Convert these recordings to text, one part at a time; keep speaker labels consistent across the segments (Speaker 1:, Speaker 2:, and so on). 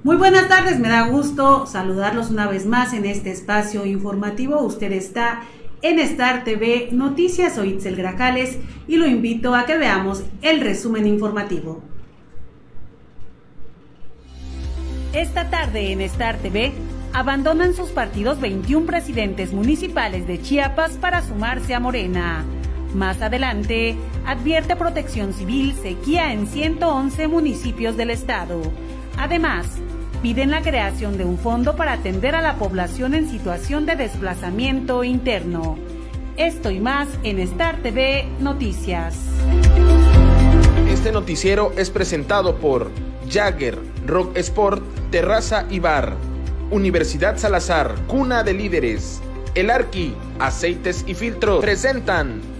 Speaker 1: Muy buenas tardes, me da gusto saludarlos una vez más en este espacio informativo. Usted está en Star TV Noticias, soy Itzel Grajales y lo invito a que veamos el resumen informativo. Esta tarde en Star TV abandonan sus partidos 21 presidentes municipales de Chiapas para sumarse a Morena. Más adelante, advierte Protección Civil sequía en 111 municipios del estado. Además, piden la creación de un fondo para atender a la población en situación de desplazamiento interno. Esto y más en Star TV Noticias.
Speaker 2: Este noticiero es presentado por Jagger, Rock Sport, Terraza y Bar, Universidad Salazar, cuna de líderes, El Arqui, aceites y filtros, presentan.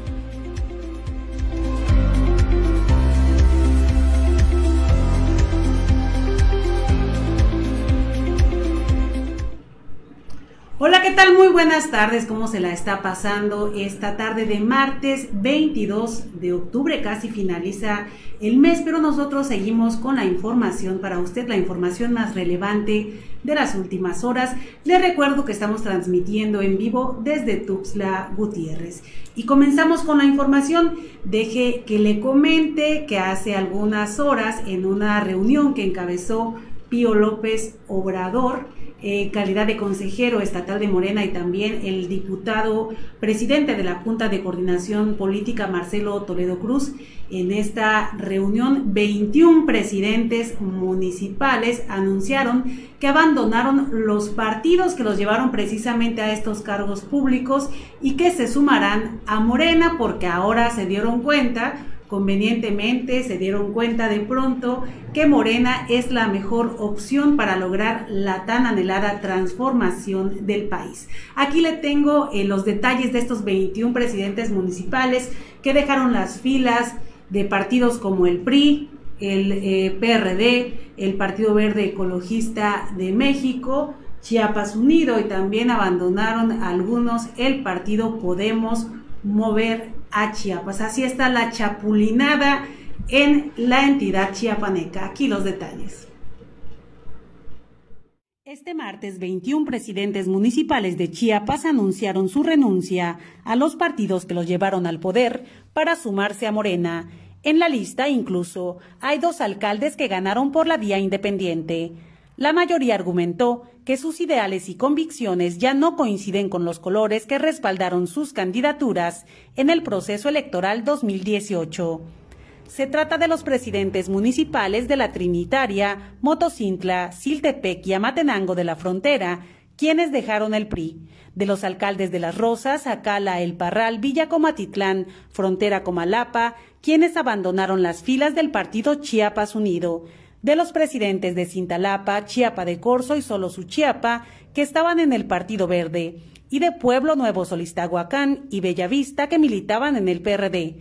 Speaker 1: Hola, ¿qué tal? Muy buenas tardes, ¿cómo se la está pasando esta tarde de martes 22 de octubre? Casi finaliza el mes, pero nosotros seguimos con la información para usted, la información más relevante de las últimas horas. Les recuerdo que estamos transmitiendo en vivo desde Tuxtla Gutiérrez. Y comenzamos con la información. Deje que le comente que hace algunas horas, en una reunión que encabezó Pío López Obrador, calidad de consejero estatal de Morena, y también el diputado presidente de la Junta de Coordinación Política, Marcelo Toledo Cruz. En esta reunión, 21 presidentes municipales anunciaron que abandonaron los partidos que los llevaron precisamente a estos cargos públicos y que se sumarán a Morena porque ahora se dieron cuenta, convenientemente se dieron cuenta de pronto, que Morena es la mejor opción para lograr la tan anhelada transformación del país. Aquí le tengo los detalles de estos 21 presidentes municipales que dejaron las filas de partidos como el PRI, el PRD, el Partido Verde Ecologista de México, Chiapas Unido, y también abandonaron algunos el partido Podemos Mover a Chiapas. Así está la chapulinada en la entidad chiapaneca. Aquí los detalles. Este martes, 21 presidentes municipales de Chiapas anunciaron su renuncia a los partidos que los llevaron al poder para sumarse a Morena. En la lista incluso hay 2 alcaldes que ganaron por la vía independiente. La mayoría argumentó que sus ideales y convicciones ya no coinciden con los colores que respaldaron sus candidaturas en el proceso electoral 2018. Se trata de los presidentes municipales de La Trinitaria, Motocintla, Siltepec y Amatenango de la Frontera, quienes dejaron el PRI, de los alcaldes de Las Rosas, Acala, El Parral, Villa Comatitlán, Frontera Comalapa, quienes abandonaron las filas del partido Chiapas Unido, de los presidentes de Cintalapa, Chiapa de Corzo y Solosuchiapa, que estaban en el Partido Verde, y de Pueblo Nuevo Solistahuacán y Bellavista, que militaban en el PRD.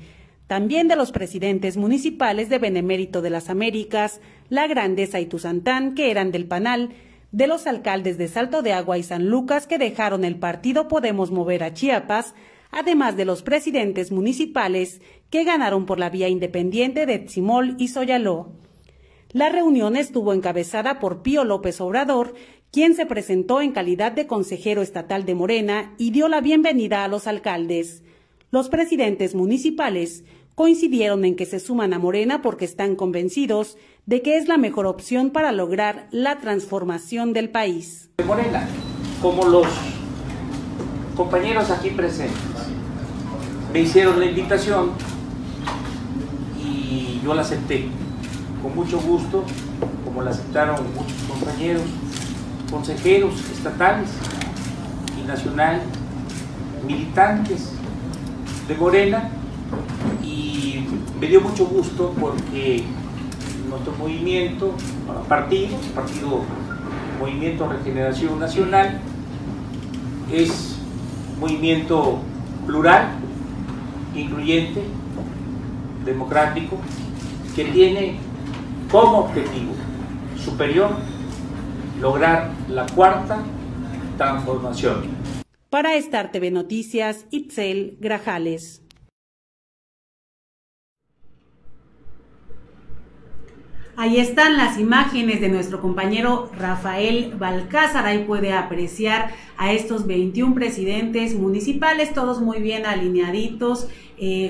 Speaker 1: También de los presidentes municipales de Benemérito de las Américas, La Grandeza y Tuzantán, que eran del PANAL, de los alcaldes de Salto de Agua y San Lucas, que dejaron el partido Podemos Mover a Chiapas, además de los presidentes municipales que ganaron por la vía independiente de Tzimol y Soyaló. La reunión estuvo encabezada por Pío López Obrador, quien se presentó en calidad de consejero estatal de Morena y dio la bienvenida a los alcaldes. Los presidentes municipales coincidieron en que se suman a Morena porque están convencidos de que es la mejor opción para lograr la transformación del país.
Speaker 3: Morena, como los compañeros aquí presentes, me hicieron la invitación y yo la acepté con mucho gusto, como la aceptaron muchos compañeros, consejeros estatales y nacional, militantes de Morena, y me dio mucho gusto porque nuestro movimiento, partido Movimiento Regeneración Nacional, es un movimiento plural, incluyente, democrático, que tiene como objetivo superior lograr la cuarta transformación.
Speaker 1: Para Star TV Noticias, Itzel Grajales. Ahí están las imágenes de nuestro compañero Rafael Balcázar. Ahí puede apreciar a estos 21 presidentes municipales, todos muy bien alineaditos,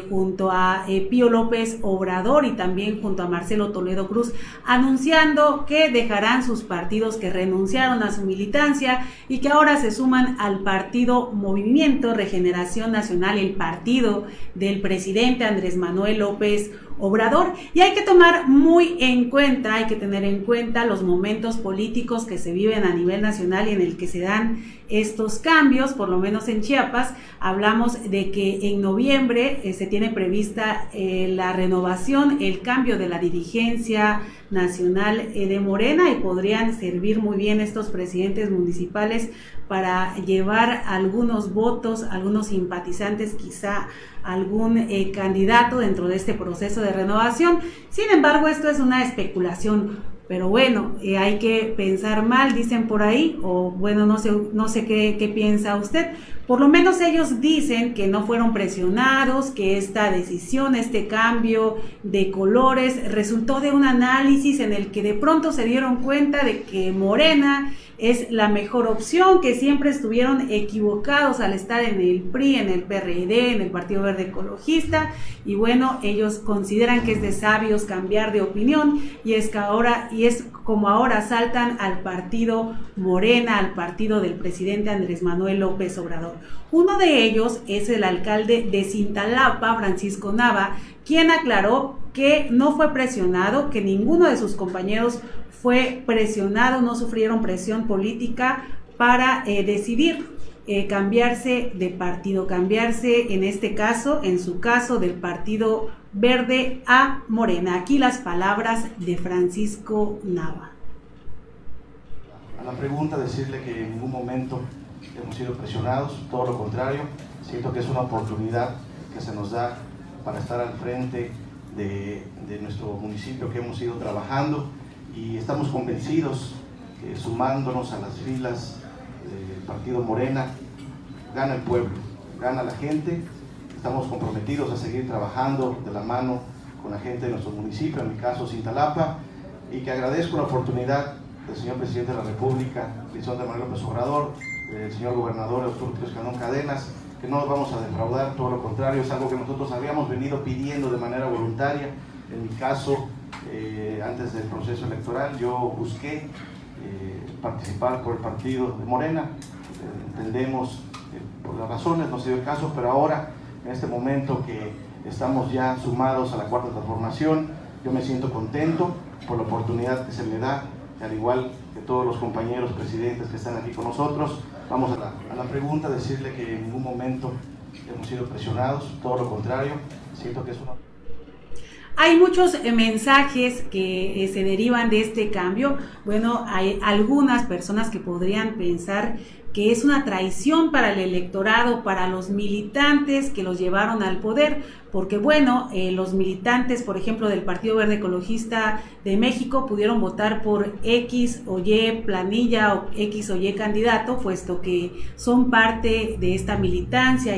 Speaker 1: junto a Pío López Obrador y también junto a Marcelo Toledo Cruz, anunciando que dejarán sus partidos, que renunciaron a su militancia y que ahora se suman al partido Movimiento Regeneración Nacional, el partido del presidente Andrés Manuel López Obrador. Y hay que tomar muy en cuenta, hay que tener en cuenta los momentos políticos que se viven a nivel nacional y en el que se dan estos cambios. Por lo menos en Chiapas hablamos de que en noviembre se tiene prevista la renovación, el cambio de la dirigencia nacional de Morena, y podrían servir muy bien estos presidentes municipales para llevar algunos votos, algunos simpatizantes, quizá algún candidato dentro de este proceso de renovación. Sin embargo, esto es una especulación. Pero bueno, hay que pensar mal, dicen por ahí, o bueno, no sé qué piensa usted. Por lo menos ellos dicen que no fueron presionados, que esta decisión, este cambio de colores resultó de un análisis en el que de pronto se dieron cuenta de que Morena es la mejor opción, que siempre estuvieron equivocados al estar en el PRI, en el PRD, en el Partido Verde Ecologista, y bueno, ellos consideran que es de sabios cambiar de opinión, y es como ahora saltan al partido Morena, al partido del presidente Andrés Manuel López Obrador. Uno de ellos es el alcalde de Cintalapa, Francisco Nava, quien aclaró que no fue presionado, que ninguno de sus compañeros fue presionado, no sufrieron presión política para decidir cambiarse de partido, cambiarse en este caso, en su caso, del Partido Verde a Morena. Aquí las palabras de Francisco Nava.
Speaker 4: A la pregunta, decirle que en ningún momento hemos sido presionados, todo lo contrario, siento que es una oportunidad que se nos da para estar al frente de nuestro municipio que hemos ido trabajando, y estamos convencidos que sumándonos a las filas del Partido Morena, gana el pueblo, gana la gente. Estamos comprometidos a seguir trabajando de la mano con la gente de nuestro municipio, en mi caso Cintalapa, y que agradezco la oportunidad del señor presidente de la República, Luis Manuel López Obrador, del señor gobernador Arturo Escandón Cadenas, que no nos vamos a defraudar, todo lo contrario, es algo que nosotros habíamos venido pidiendo de manera voluntaria. En mi caso, antes del proceso electoral, yo busqué participar por el partido de Morena. Entendemos por las razones, no se dio el caso, pero ahora, en este momento que estamos ya sumados a la cuarta transformación, yo me siento contento por la oportunidad que se me da, al igual que todos los compañeros presidentes que están aquí con nosotros. Vamos a la pregunta, decirle que en ningún momento hemos sido presionados, todo lo contrario, siento que es una...
Speaker 1: Hay muchos mensajes que se derivan de este cambio. Bueno, hay algunas personas que podrían pensar que es una traición para el electorado, para los militantes que los llevaron al poder, porque bueno, los militantes, por ejemplo, del Partido Verde Ecologista de México pudieron votar por X o Y planilla o X o Y candidato, puesto que son parte de esta militancia,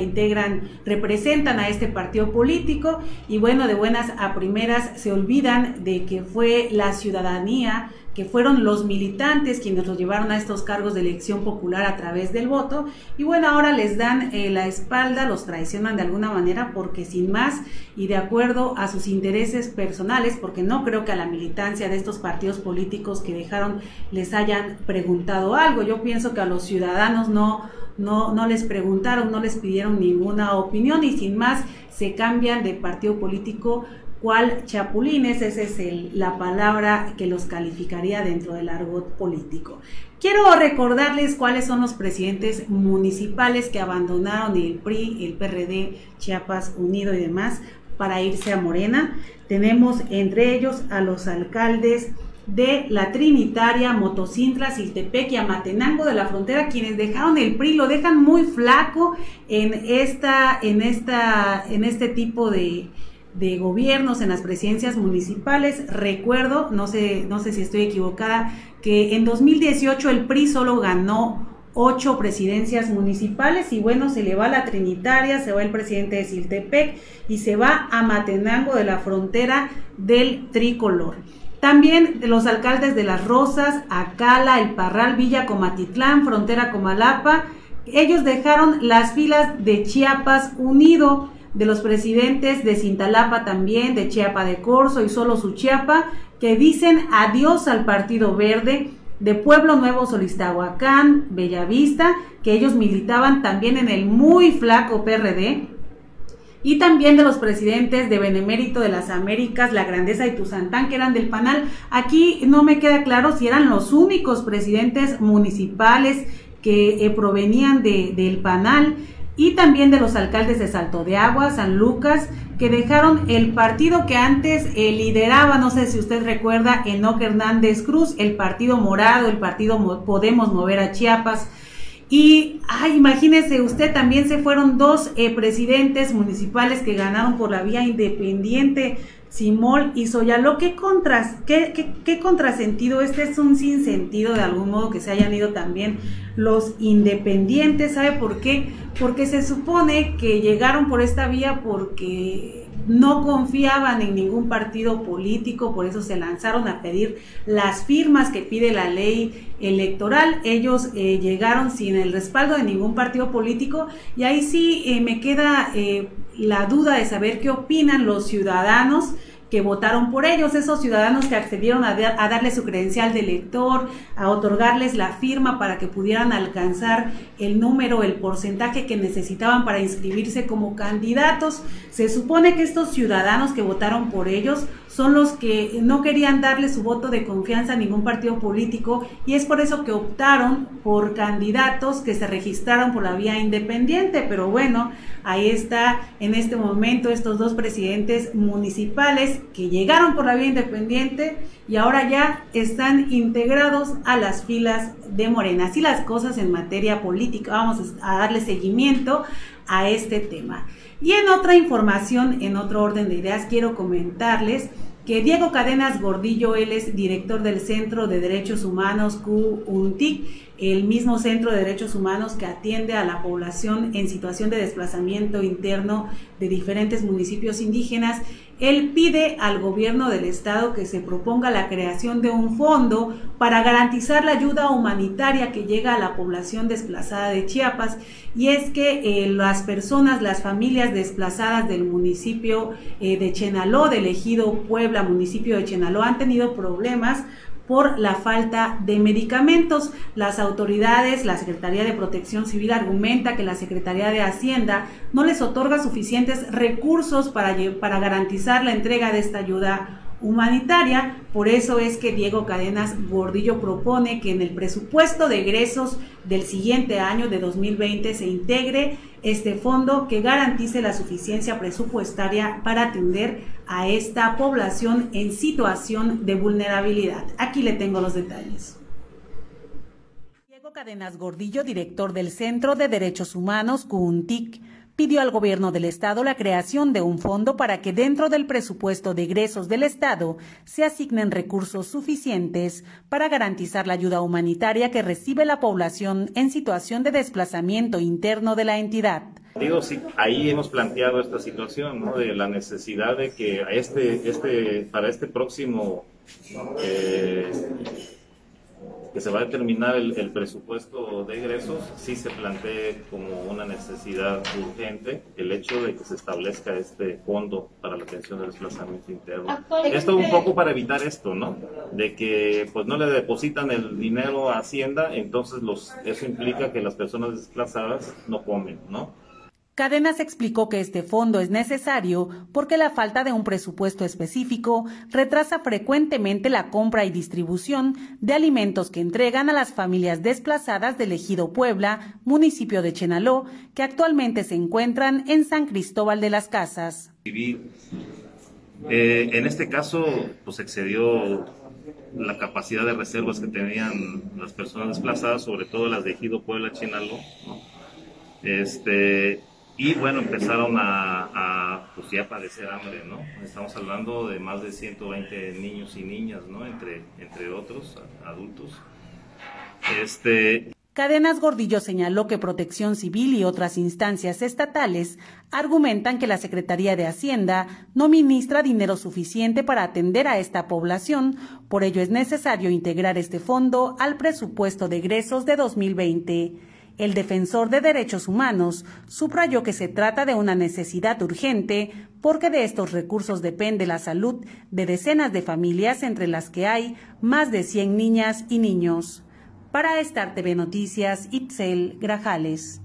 Speaker 1: representan a este partido político, y bueno, de buenas a primeras se olvidan de que fue la ciudadanía, que fueron los militantes quienes los llevaron a estos cargos de elección popular a través del voto, y bueno, ahora les dan la espalda, los traicionan de alguna manera, porque sin más y de acuerdo a sus intereses personales, porque no creo que a la militancia de estos partidos políticos que dejaron les hayan preguntado algo. Yo pienso que a los ciudadanos no les preguntaron, no les pidieron ninguna opinión, y sin más se cambian de partido político cual chapulines. Esa es la palabra que los calificaría dentro del argot político. Quiero recordarles cuáles son los presidentes municipales que abandonaron el PRI, el PRD, Chiapas Unido y demás para irse a Morena. Tenemos entre ellos a los alcaldes de La Trinitaria, Motocintla, Siltepec y Amatenango de la Frontera, quienes dejaron el PRI, lo dejan muy flaco en este tipo de gobiernos, en las presidencias municipales. Recuerdo, no sé si estoy equivocada, que en 2018 el PRI solo ganó 8 presidencias municipales, y bueno, se le va a La Trinitaria, se va el presidente de Siltepec y se va a Amatenango de la Frontera del tricolor. También de los alcaldes de Las Rosas, Acala, El Parral, Villa Comatitlán, Frontera Comalapa, ellos dejaron las filas de Chiapas Unido, de los presidentes de Cintalapa también, de Chiapa de Corzo y Solo Su Chiapa, que dicen adiós al Partido Verde, de Pueblo Nuevo, Solistahuacán, Bellavista, que ellos militaban también en el muy flaco PRD, y también de los presidentes de Benemérito de las Américas, La Grandeza y Tuzantán, que eran del PANAL. Aquí no me queda claro si eran los únicos presidentes municipales que provenían del PANAL, y también de los alcaldes de Salto de Agua, San Lucas, que dejaron el partido que antes lideraba, no sé si usted recuerda, Enoc Hernández Cruz, el Partido Morado, el Partido Podemos Mover a Chiapas. Y imagínese usted, también se fueron dos presidentes municipales que ganaron por la vía independiente, Simol y Soyaló. ¿Qué contrasentido? Este es un sinsentido de algún modo que se hayan ido también los independientes. ¿Sabe por qué? Porque se supone que llegaron por esta vía porque no confiaban en ningún partido político, por eso se lanzaron a pedir las firmas que pide la ley electoral. Ellos llegaron sin el respaldo de ningún partido político, y ahí sí me queda la duda de saber qué opinan los ciudadanos que votaron por ellos, esos ciudadanos que accedieron a darle su credencial de elector, a otorgarles la firma para que pudieran alcanzar el número, el porcentaje que necesitaban para inscribirse como candidatos. Se supone que estos ciudadanos que votaron por ellos son los que no querían darle su voto de confianza a ningún partido político, y es por eso que optaron por candidatos que se registraron por la vía independiente. Pero bueno, ahí está en este momento estos dos presidentes municipales que llegaron por la vía independiente y ahora ya están integrados a las filas de Morena. Así las cosas en materia política. Vamos a darle seguimiento a este tema. Y en otra información, en otro orden de ideas, quiero comentarles que Diego Cadenas Gordillo, él es director del Centro de Derechos Humanos CUNTIC, el mismo Centro de Derechos Humanos que atiende a la población en situación de desplazamiento interno de diferentes municipios indígenas. Él pide al gobierno del estado que se proponga la creación de un fondo para garantizar la ayuda humanitaria que llega a la población desplazada de Chiapas. Y es que las personas, las familias desplazadas del municipio de Chenaló, del ejido Puebla, municipio de Chenaló, han tenido problemas por la falta de medicamentos. Las autoridades, la Secretaría de Protección Civil argumenta que la Secretaría de Hacienda no les otorga suficientes recursos para garantizar la entrega de esta ayuda humanitaria. Por eso es que Diego Cadenas Gordillo propone que en el presupuesto de egresos del siguiente año, de 2020, se integre este fondo que garantice la suficiencia presupuestaria para atender a esta población en situación de vulnerabilidad. Aquí le tengo los detalles. Diego Cadenas Gordillo, director del Centro de Derechos Humanos CUNTIC, pidió al gobierno del estado la creación de un fondo para que dentro del presupuesto de egresos del estado se asignen recursos suficientes para garantizar la ayuda humanitaria que recibe la población en situación de desplazamiento interno de la entidad.
Speaker 5: Digo, sí, ahí hemos planteado esta situación, ¿no? De la necesidad de que para este próximo que se va a determinar el presupuesto de egresos, sí se plantee como una necesidad urgente el hecho de que se establezca este fondo para la atención del desplazamiento interno. Esto un poco para evitar esto, ¿no? De que pues no le depositan el dinero a Hacienda, entonces eso implica que las personas desplazadas no comen, ¿no?
Speaker 1: Cadenas explicó que este fondo es necesario porque la falta de un presupuesto específico retrasa frecuentemente la compra y distribución de alimentos que entregan a las familias desplazadas del ejido Puebla, municipio de Chenaló, que actualmente se encuentran en San Cristóbal de las Casas.
Speaker 5: En este caso, pues excedió la capacidad de reservas que tenían las personas desplazadas, sobre todo las de ejido Puebla, Chenaló, ¿no? Y bueno, empezaron pues ya a padecer hambre, ¿no? Estamos hablando de más de 120 niños y niñas, ¿no? Entre otros adultos.
Speaker 1: Cadenas Gordillo señaló que Protección Civil y otras instancias estatales argumentan que la Secretaría de Hacienda no ministra dinero suficiente para atender a esta población, por ello es necesario integrar este fondo al presupuesto de egresos de 2020. El defensor de derechos humanos subrayó que se trata de una necesidad urgente porque de estos recursos depende la salud de decenas de familias, entre las que hay más de 100 niñas y niños. Para Star TV Noticias, Itzel Grajales.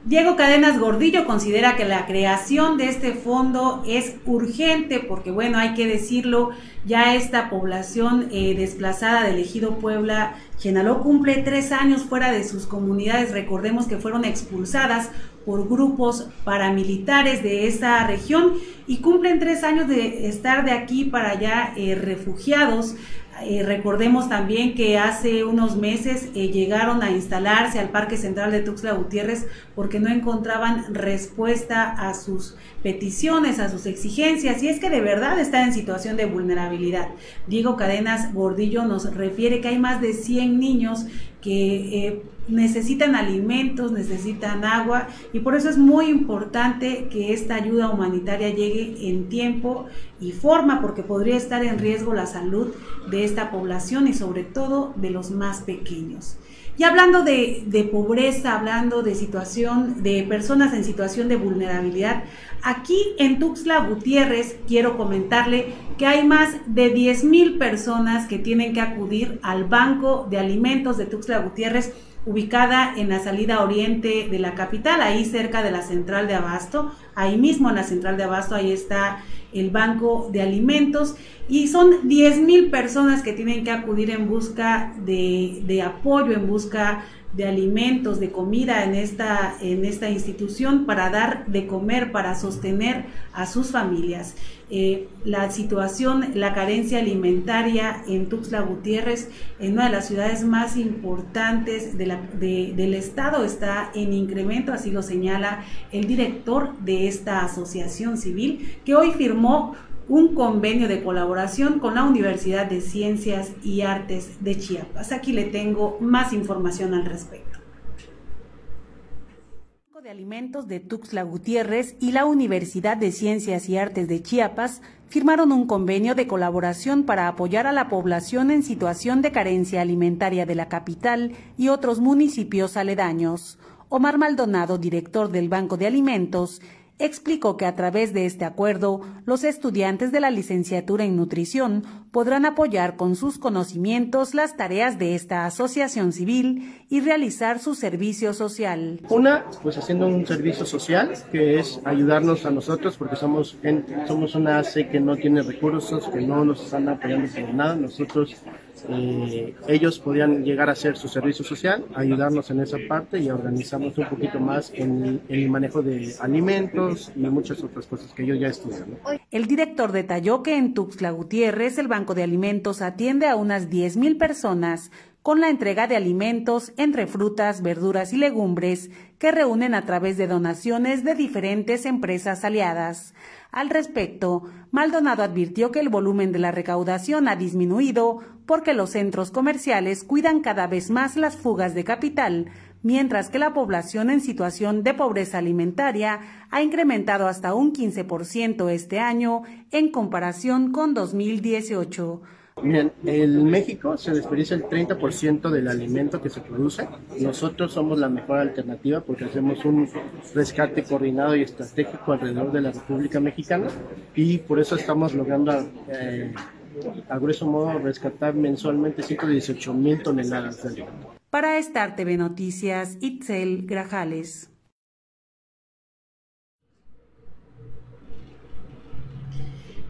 Speaker 1: Diego Cadenas Gordillo considera que la creación de este fondo es urgente porque, bueno, hay que decirlo, ya esta población desplazada del Ejido Puebla, Chenaló, cumple 3 años fuera de sus comunidades. Recordemos que fueron expulsadas por grupos paramilitares de esa región y cumplen 3 años de estar de aquí para allá refugiados. Recordemos también que hace unos meses llegaron a instalarse al Parque Central de Tuxtla Gutiérrez porque no encontraban respuesta a sus peticiones, a sus exigencias, y es que de verdad están en situación de vulnerabilidad. Diego Cadenas Gordillo nos refiere que hay más de 100 niños que necesitan alimentos, necesitan agua, y por eso es muy importante que esta ayuda humanitaria llegue en tiempo y forma, porque podría estar en riesgo la salud de esta población y sobre todo de los más pequeños. Y hablando de pobreza, hablando de situación de personas en situación de vulnerabilidad, aquí en Tuxtla Gutiérrez quiero comentarle que hay más de 10,000 personas que tienen que acudir al Banco de Alimentos de Tuxtla Gutiérrez, ubicada en la salida oriente de la capital, ahí cerca de la central de abasto. Ahí mismo en la central de abasto, ahí está el Banco de Alimentos, y son 10,000 personas que tienen que acudir en busca de apoyo, en busca de alimentos, de comida en esta institución para dar de comer, para sostener a sus familias. La situación, la carencia alimentaria en Tuxtla Gutiérrez, en una de las ciudades más importantes del estado, está en incremento, así lo señala el director de esta asociación civil, que hoy firmó un convenio de colaboración con la Universidad de Ciencias y Artes de Chiapas. Aquí le tengo más información al respecto. El Banco de Alimentos de Tuxtla Gutiérrez y la Universidad de Ciencias y Artes de Chiapas firmaron un convenio de colaboración para apoyar a la población en situación de carencia alimentaria de la capital y otros municipios aledaños. Omar Maldonado, director del Banco de Alimentos, explicó que a través de este acuerdo, los estudiantes de la licenciatura en nutrición podrán apoyar con sus conocimientos las tareas de esta asociación civil y realizar su servicio social.
Speaker 6: Una, pues haciendo un servicio social, que es ayudarnos a nosotros, porque somos una AC que no tiene recursos, que no nos están apoyando por nada. Nosotros, ellos podrían llegar a hacer su servicio social, ayudarnos en esa parte y organizamos un poquito más en el manejo de alimentos y muchas otras cosas que ellos ya estudian, ¿no?
Speaker 1: El director detalló que en Tuxtla Gutiérrez el Banco de Alimentos atiende a unas 10,000 personas con la entrega de alimentos entre frutas, verduras y legumbres que reúnen a través de donaciones de diferentes empresas aliadas. Al respecto, Maldonado advirtió que el volumen de la recaudación ha disminuido porque los centros comerciales cuidan cada vez más las fugas de capital, mientras que la población en situación de pobreza alimentaria ha incrementado hasta un 15% este año en comparación con 2018.
Speaker 6: Miren, en México se desperdicia el 30% del alimento que se produce. Nosotros somos la mejor alternativa porque hacemos un rescate coordinado y estratégico alrededor de la República Mexicana y por eso estamos logrando a grueso modo rescatar mensualmente 118,000 toneladas de alimento.
Speaker 1: Para Star TV Noticias, Itzel Grajales.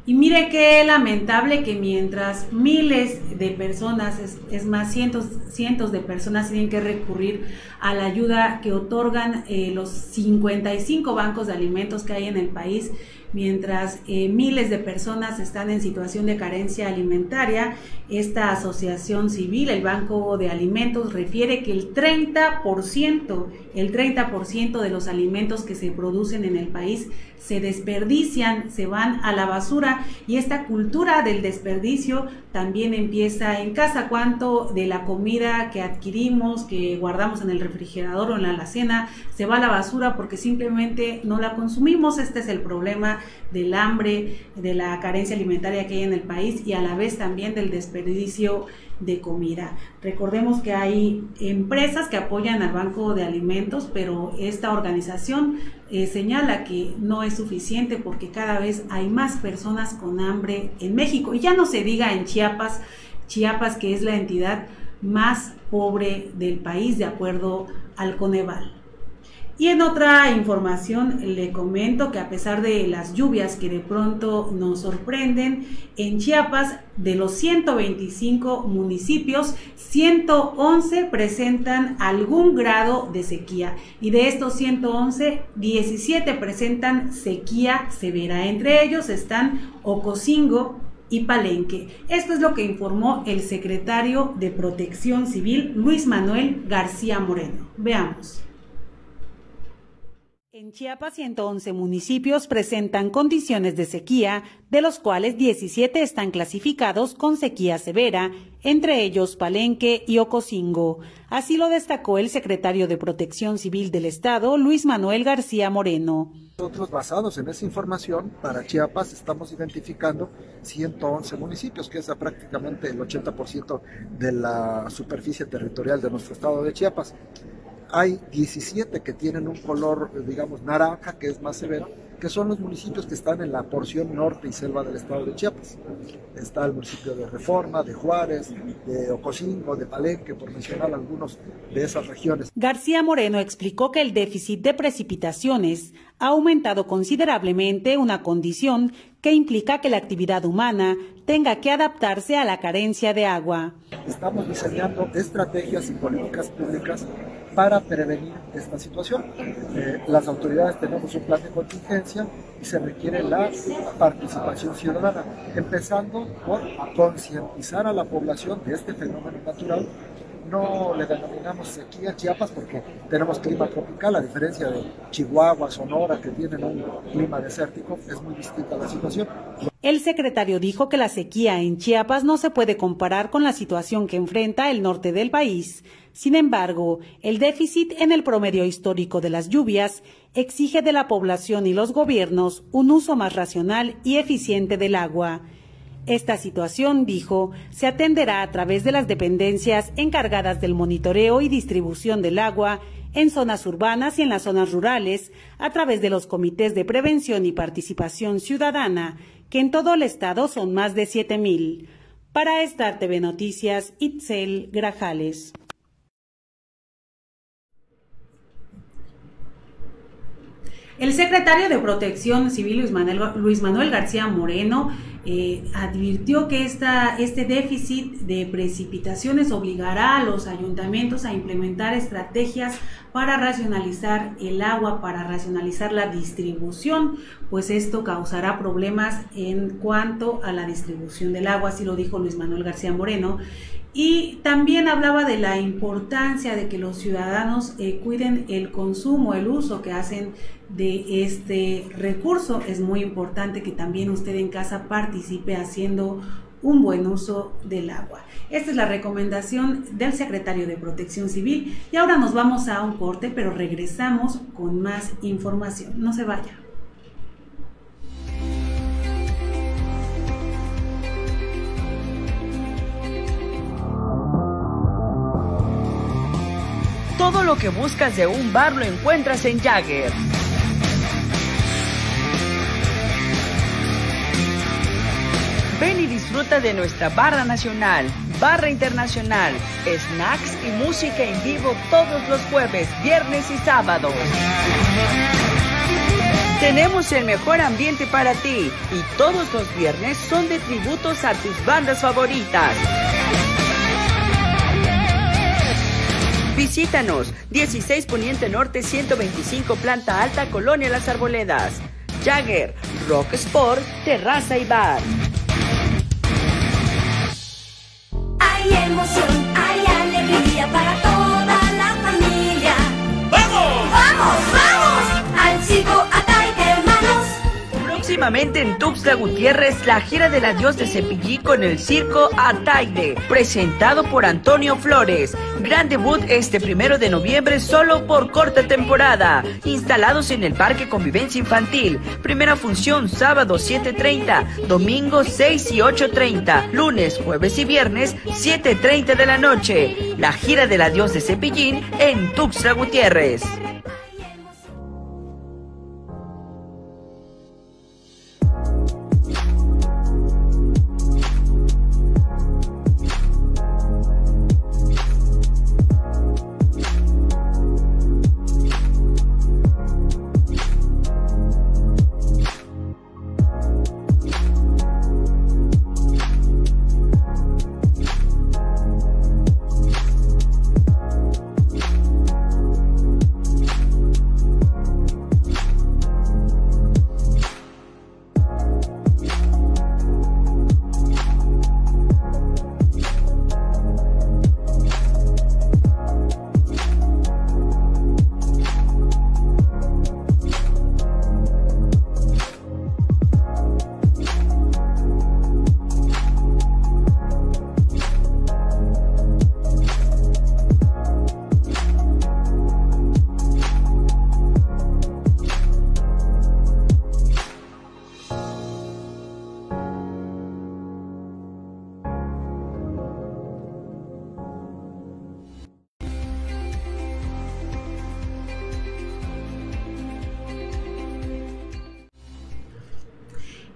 Speaker 1: Y mire qué lamentable que mientras miles de personas, es más, cientos de personas tienen que recurrir a la ayuda que otorgan los 55 bancos de alimentos que hay en el país, mientras miles de personas están en situación de carencia alimentaria. Esta asociación civil, el Banco de Alimentos, refiere que el 30% de los alimentos que se producen en el país se desperdician, se van a la basura, y esta cultura del desperdicio también empieza en casa. ¿Cuánto de la comida que adquirimos, que guardamos en el refrigerador o en la alacena, se va a la basura porque simplemente no la consumimos? Este es el problema del hambre, de la carencia alimentaria que hay en el país, y a la vez también del desperdicio de comida. Recordemos que hay empresas que apoyan al Banco de Alimentos, pero esta organización señala que no es suficiente porque cada vez hay más personas con hambre en México, y ya no se diga en Chiapas, que es la entidad más pobre del país de acuerdo al Coneval. Y en otra información le comento que a pesar de las lluvias que de pronto nos sorprenden, en Chiapas, de los 125 municipios, 111 presentan algún grado de sequía, y de estos 111, 17 presentan sequía severa. Entre ellos están Ocosingo y Palenque. Esto es lo que informó el secretario de Protección Civil, Luis Manuel García Moreno. Veamos. En Chiapas, 111 municipios presentan condiciones de sequía, de los cuales 17 están clasificados con sequía severa, entre ellos Palenque y Ocosingo. Así lo destacó el secretario de Protección Civil del Estado, Luis Manuel García Moreno.
Speaker 7: Nosotros, basados en esa información, para Chiapas estamos identificando 111 municipios, que es prácticamente el 80% de la superficie territorial de nuestro estado de Chiapas. Hay 17 que tienen un color, digamos, naranja, que es más severo, que son los municipios que están en la porción norte y selva del estado de Chiapas. Está el municipio de Reforma, de Juárez, de Ocosingo, de Palenque, por mencionar algunos de esas regiones.
Speaker 1: García Moreno explicó que el déficit de precipitaciones ha aumentado considerablemente, una condición que implica que la actividad humana tenga que adaptarse a la carencia de agua.
Speaker 7: Estamos diseñando estrategias y políticas públicas para prevenir esta situación. Las autoridades tenemos un plan de contingencia y se requiere la participación ciudadana, empezando por concientizar a la población de este fenómeno natural. No le denominamos sequía Chiapas porque tenemos clima tropical, a diferencia de Chihuahua, Sonora, que tienen un clima desértico. Es muy distinta la situación.
Speaker 1: El secretario dijo que la sequía en Chiapas no se puede comparar con la situación que enfrenta el norte del país. Sin embargo, el déficit en el promedio histórico de las lluvias exige de la población y los gobiernos un uso más racional y eficiente del agua. Esta situación, dijo, se atenderá a través de las dependencias encargadas del monitoreo y distribución del agua en zonas urbanas y en las zonas rurales, a través de los comités de prevención y participación ciudadana, que en todo el estado son más de 7,000. Para Star TV Noticias, Itzel Grajales. El secretario de Protección Civil, Luis Manuel García Moreno, advirtió que este déficit de precipitaciones obligará a los ayuntamientos a implementar estrategias para racionalizar el agua, para racionalizar la distribución, pues esto causará problemas en cuanto a la distribución del agua, así lo dijo Luis Manuel García Moreno. Y también hablaba de la importancia de que los ciudadanos cuiden el consumo, el uso que hacen de este recurso. Es muy importante que también usted en casa participe haciendo un buen uso del agua. Esta es la recomendación del secretario de Protección Civil. Y ahora nos vamos a un corte, pero regresamos con más información. No se vaya.
Speaker 8: Todo lo que buscas de un bar lo encuentras en Jagger. Ven y disfruta de nuestra barra nacional, barra internacional, snacks y música en vivo todos los jueves, viernes y sábados. Tenemos el mejor ambiente para ti y todos los viernes son de tributos a tus bandas favoritas. Visítanos, 16 Poniente Norte 125, planta alta, Colonia Las Arboledas. Jagger, Rock Sport, terraza y bar.
Speaker 9: Hay emoción, hay alegría para toda la familia. ¡Vamos! ¡Vamos, vamos! Al circo Ataide, hermanos.
Speaker 8: Próximamente en Tuxtla Gutiérrez, la gira del adiós de Cepillín con el circo Ataide, presentado por Antonio Flores. Gran debut este 1 de noviembre solo por corta temporada. Instalados en el Parque Convivencia Infantil. Primera función sábado 7:30, domingo 6 y 8:30, lunes, jueves y viernes 7:30 de la noche. La gira del adiós de Cepillín en Tuxtla Gutiérrez.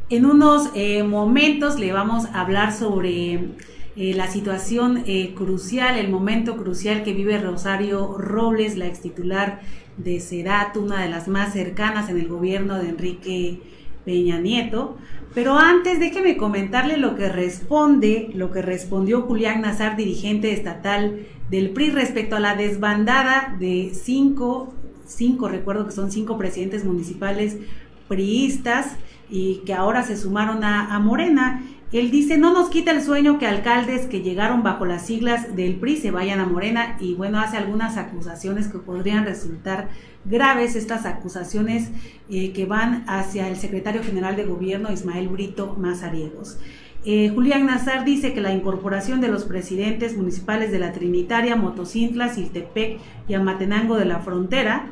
Speaker 1: En unos momentos le vamos a hablar sobre la situación crucial, el momento crucial que vive Rosario Robles, la extitular de Sedatu, una de las más cercanas en el gobierno de Enrique Peña Nieto. Pero antes déjeme comentarle lo que respondió Julián Nazar, dirigente estatal del PRI, respecto a la desbandada de recuerdo que son 5 presidentes municipales priistas y que ahora se sumaron a Morena. Él dice: no nos quita el sueño que alcaldes que llegaron bajo las siglas del PRI se vayan a Morena, y bueno, hace algunas acusaciones que podrían resultar graves, estas acusaciones que van hacia el secretario general de gobierno, Ismael Brito Mazariegos. Julián Nazar dice que la incorporación de los presidentes municipales de La Trinitaria, Motocintla, Siltepec y Amatenango de la Frontera,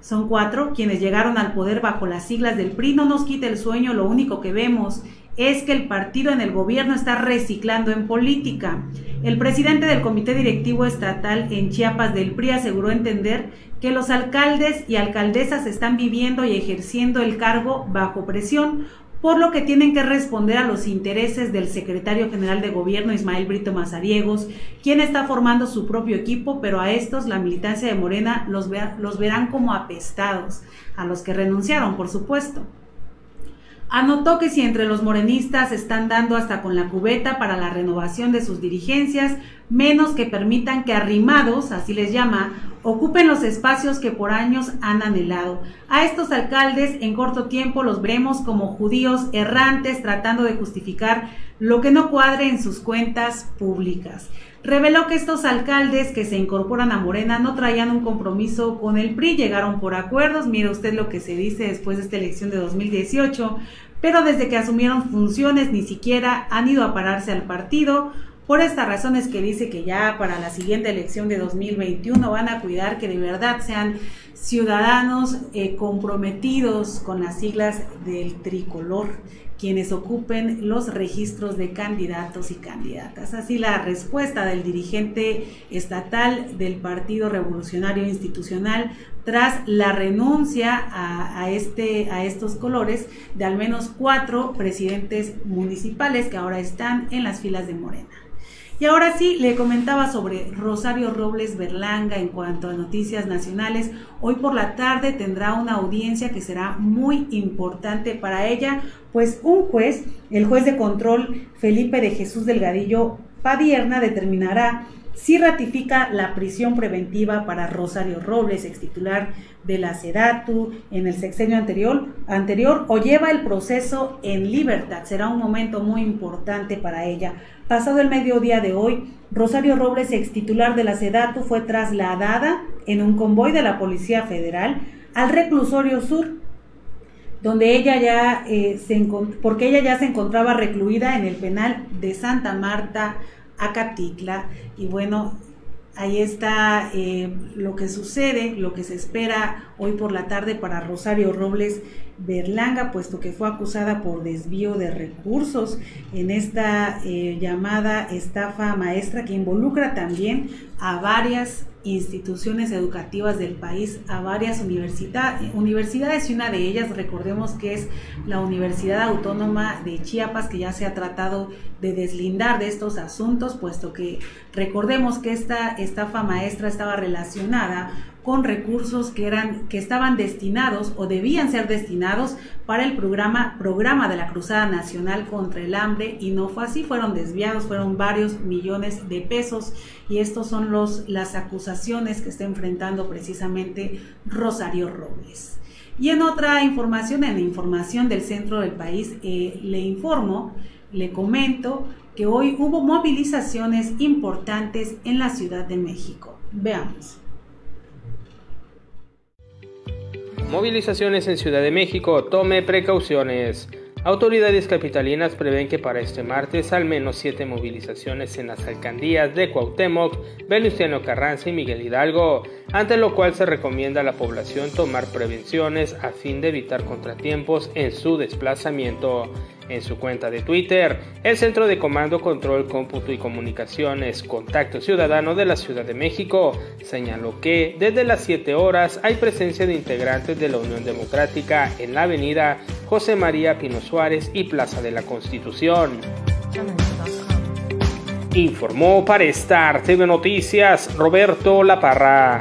Speaker 1: son 4 quienes llegaron al poder bajo las siglas del PRI, no nos quita el sueño. Lo único que vemos es que el partido en el gobierno está reciclando en política. El presidente del Comité Directivo Estatal en Chiapas del PRI aseguró entender que los alcaldes y alcaldesas están viviendo y ejerciendo el cargo bajo presión, por lo que tienen que responder a los intereses del secretario general de gobierno, Ismael Brito Mazariegos, quien está formando su propio equipo, pero a estos la militancia de Morena los verán como apestados, a los que renunciaron, por supuesto. Anotó que si entre los morenistas están dando hasta con la cubeta para la renovación de sus dirigencias, menos que permitan que arrimados, así les llama, ocupen los espacios que por años han anhelado. A estos alcaldes en corto tiempo los veremos como judíos errantes tratando de justificar lo que no cuadre en sus cuentas públicas. Reveló que estos alcaldes que se incorporan a Morena no traían un compromiso con el PRI, llegaron por acuerdos. Mire usted lo que se dice después de esta elección de 2018, pero desde que asumieron funciones ni siquiera han ido a pararse al partido. Por estas razones que dice que ya para la siguiente elección de 2021 van a cuidar que de verdad sean ciudadanos comprometidos con las siglas del tricolor, quienes ocupen los registros de candidatos y candidatas. Así la respuesta del dirigente estatal del Partido Revolucionario Institucional tras la renuncia a estos colores de al menos 4 presidentes municipales que ahora están en las filas de Morena. Y ahora sí, le comentaba sobre Rosario Robles Berlanga en cuanto a noticias nacionales. Hoy por la tarde tendrá una audiencia que será muy importante para ella, pues un juez, el juez de control Felipe de Jesús Delgadillo Padierna, determinará sí ratifica la prisión preventiva para Rosario Robles, ex titular de la SEDATU en el sexenio anterior, o lleva el proceso en libertad. Será un momento muy importante para ella. Pasado el mediodía de hoy, Rosario Robles, ex titular de la SEDATU, fue trasladada en un convoy de la Policía Federal al reclusorio sur, donde ella ya porque ella ya se encontraba recluida en el penal de Santa Marta, Acatitla. Y bueno, ahí está lo que sucede, lo que se espera hoy por la tarde para Rosario Robles Berlanga, puesto que fue acusada por desvío de recursos en esta llamada estafa maestra, que involucra también a varias instituciones educativas del país, a varias universidades, y una de ellas, recordemos que es la Universidad Autónoma de Chiapas, que ya se ha tratado de deslindar de estos asuntos, puesto que recordemos que esta estafa maestra estaba relacionada con recursos que estaban destinados o debían ser destinados para el programa de la Cruzada Nacional contra el Hambre, y no fue así, fueron desviados, fueron varios millones de pesos, y estos son las acusaciones que está enfrentando precisamente Rosario Robles. Y en otra información, en la información del centro del país, le comento que hoy hubo movilizaciones importantes en la Ciudad de México. Veamos.
Speaker 10: Movilizaciones en Ciudad de México, tome precauciones. Autoridades capitalinas prevén que para este martes al menos 7 movilizaciones en las alcaldías de Cuauhtémoc, Venustiano Carranza y Miguel Hidalgo, ante lo cual se recomienda a la población tomar prevenciones a fin de evitar contratiempos en su desplazamiento. En su cuenta de Twitter, el Centro de Comando, Control, Cómputo y Comunicaciones Contacto Ciudadano de la Ciudad de México señaló que desde las 7 horas hay presencia de integrantes de la Unión Democrática en la avenida José María Pino Suárez y Plaza de la Constitución. Informó para Star TV Noticias Roberto La Parra.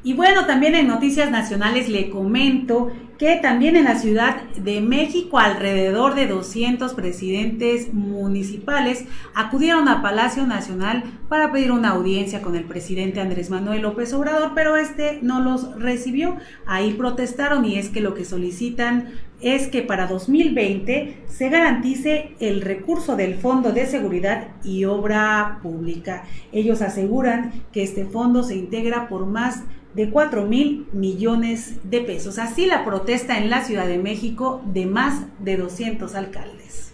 Speaker 1: Y bueno, también en noticias nacionales le comento que también en la Ciudad de México alrededor de 200 presidentes municipales acudieron a Palacio Nacional para pedir una audiencia con el presidente Andrés Manuel López Obrador, pero este no los recibió. Ahí protestaron, y es que lo que solicitan es que para 2020 se garantice el recurso del Fondo de Seguridad y Obra Pública. Ellos aseguran que este fondo se integra por más de 4,000 millones de pesos. Así la protesta en la Ciudad de México de más de 200 alcaldes.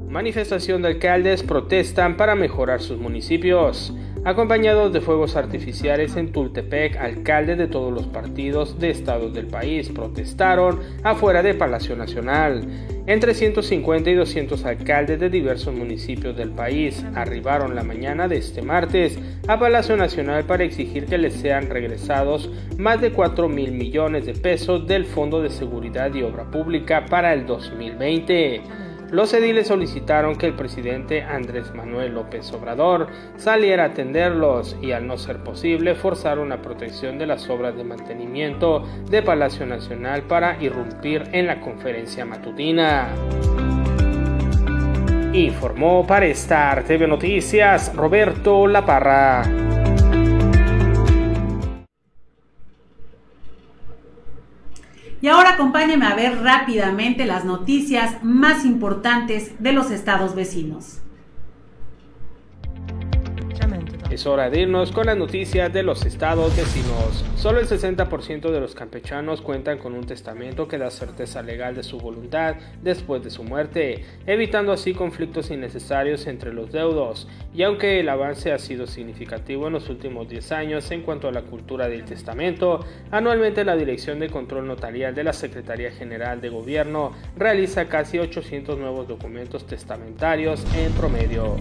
Speaker 10: Manifestación de alcaldes protestan para mejorar sus municipios. Acompañados de fuegos artificiales en Tultepec, alcaldes de todos los partidos de estados del país protestaron afuera de Palacio Nacional. Entre 150 y 200 alcaldes de diversos municipios del país arribaron la mañana de este martes a Palacio Nacional para exigir que les sean regresados más de 4,000 millones de pesos del Fondo de Seguridad y Obra Pública para el 2020. Los ediles solicitaron que el presidente Andrés Manuel López Obrador saliera a atenderlos y, al no ser posible, forzaron la protección de las obras de mantenimiento de Palacio Nacional para irrumpir en la conferencia matutina. Informó para Star TV Noticias Roberto La Parra.
Speaker 1: Y ahora acompáñenme a ver rápidamente las noticias más importantes de los estados vecinos.
Speaker 10: Es hora de irnos con las noticias de los estados vecinos. Solo el 60% de los campechanos cuentan con un testamento que da certeza legal de su voluntad después de su muerte, evitando así conflictos innecesarios entre los deudos. Y aunque el avance ha sido significativo en los últimos 10 años en cuanto a la cultura del testamento, anualmente la Dirección de Control Notarial de la Secretaría General de Gobierno realiza casi 800 nuevos documentos testamentarios en promedio.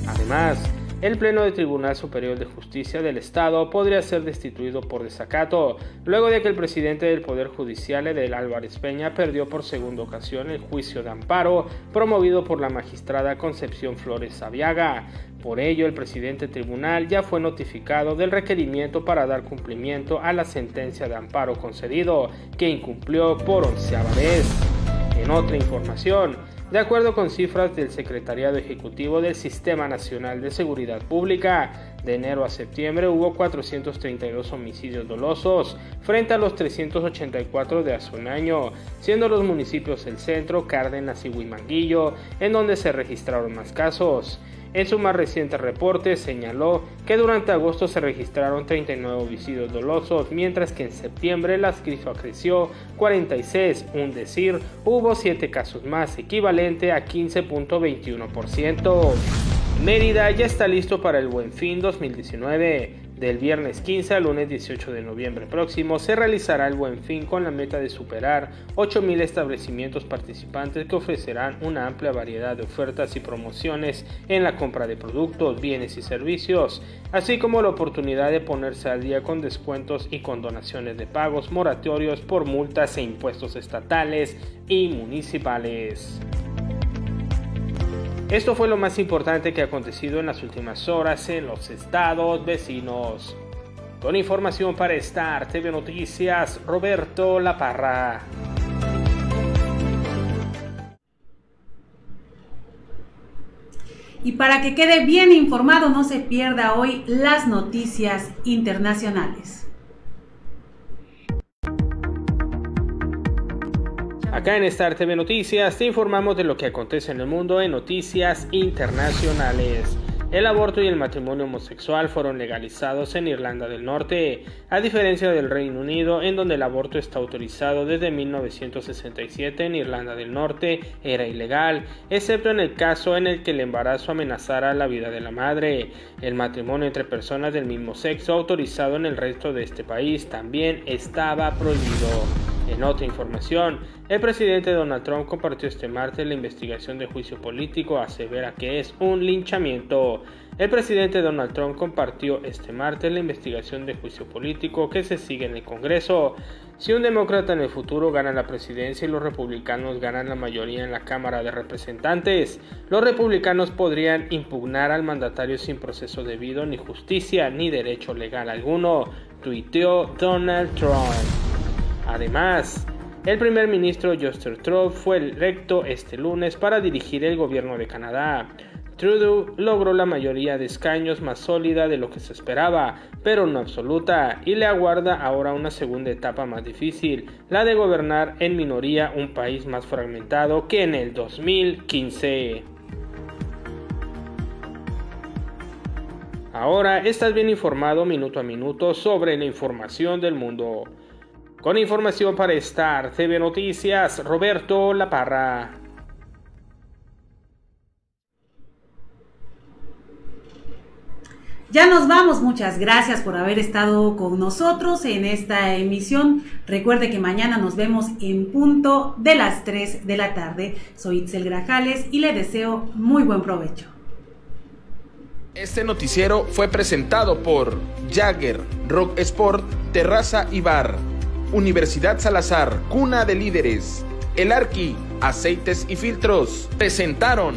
Speaker 10: Además, el Pleno del Tribunal Superior de Justicia del Estado podría ser destituido por desacato, luego de que el presidente del Poder Judicial, Edel Álvarez Peña, perdió por segunda ocasión el juicio de amparo promovido por la magistrada Concepción Flores Saviaga. Por ello, el presidente tribunal ya fue notificado del requerimiento para dar cumplimiento a la sentencia de amparo concedido, que incumplió por 11ª vez. En otra información, de acuerdo con cifras del Secretariado Ejecutivo del Sistema Nacional de Seguridad Pública, de enero a septiembre hubo 432 homicidios dolosos, frente a los 384 de hace un año, siendo los municipios El Centro, Cárdenas y Huimanguillo en donde se registraron más casos. En su más reciente reporte señaló que durante agosto se registraron 39 homicidios dolosos, mientras que en septiembre la cifra creció 46, hubo 7 casos más, equivalente a 15.21%. Mérida ya está listo para el Buen Fin 2019. Del viernes 15 al lunes 18 de noviembre próximo se realizará el Buen Fin con la meta de superar 8,000 establecimientos participantes que ofrecerán una amplia variedad de ofertas y promociones en la compra de productos, bienes y servicios, así como la oportunidad de ponerse al día con descuentos y condonaciones de pagos moratorios por multas e impuestos estatales y municipales. Esto fue lo más importante que ha acontecido en las últimas horas en los estados vecinos. Con información para Star TV Noticias, Roberto La Parra.
Speaker 1: Y para que quede bien informado, no se pierda hoy las noticias internacionales.
Speaker 10: Acá en Star TV Noticias te informamos de lo que acontece en el mundo en noticias internacionales. El aborto y el matrimonio homosexual fueron legalizados en Irlanda del Norte, a diferencia del Reino Unido, en donde el aborto está autorizado desde 1967. En Irlanda del Norte era ilegal, excepto en el caso en el que el embarazo amenazara la vida de la madre. El matrimonio entre personas del mismo sexo, autorizado en el resto de este país, también estaba prohibido. En otra información, el presidente Donald Trump compartió este martes la investigación de juicio político, asevera que es un linchamiento. El presidente Donald Trump compartió este martes la investigación de juicio político que se sigue en el Congreso. Si un demócrata en el futuro gana la presidencia y los republicanos ganan la mayoría en la Cámara de Representantes, los republicanos podrían impugnar al mandatario sin proceso debido, ni justicia, ni derecho legal alguno, tuiteó Donald Trump. Además, el primer ministro Justin Trudeau fue electo este lunes para dirigir el gobierno de Canadá. Trudeau logró la mayoría de escaños más sólida de lo que se esperaba, pero no absoluta, y le aguarda ahora una segunda etapa más difícil, la de gobernar en minoría un país más fragmentado que en el 2015. Ahora estás bien informado minuto a minuto sobre la información del mundo. Con información para Star TV Noticias, Roberto La Parra.
Speaker 1: Ya nos vamos, muchas gracias por haber estado con nosotros en esta emisión. Recuerde que mañana nos vemos en punto de las 3 de la tarde. Soy Itzel Grajales y le deseo muy buen provecho.
Speaker 2: Este noticiero fue presentado por Jagger, Rock Sport, Terraza y Bar, Universidad Salazar, cuna de líderes, El Arqui, aceites y filtros. Presentaron